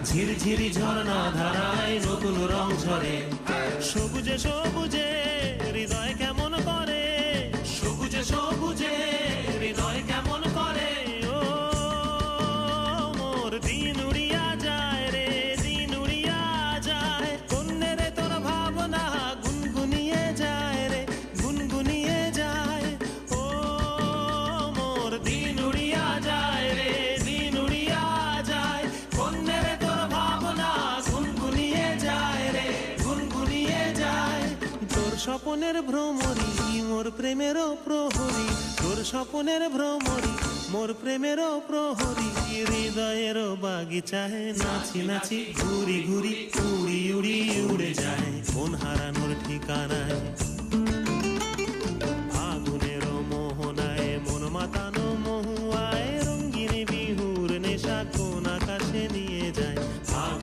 ঝিরঝিরি ঝর্ণা ধারায় নতুন রং ঝরে। সবুজে সবুজে হৃদয় কেমন করে, সবুজে সবুজে হৃদয় কেমন করে। ও মোর দিন উড়িয়া যায় রে, দিন উড়িয়া যায়। কন্যে রে তোর ভাবনা গুনগুনিয়ে যায় রে, গুনগুনিয়ে যায়। ও মোর দিন উড়িয়া যায় রে, দিন উড়িয়া যায়। কন্যের তোর ভাবনা গুনগুনিয়ে যায় রে, গুনগুনিয়ে যায়। তোর স্বপনের ভ্রমরি মোর প্রেমেরও প্রহরী, তোর স্বপনের ভ্রমরি মোর প্রেমেরও প্রহরী। হৃদয়ের বাগিচায় নাচি নাচি ঘুরি ঘুরি উড়ি উড়ি উড়ে যায়, কোন হারানোর ঠিকানায়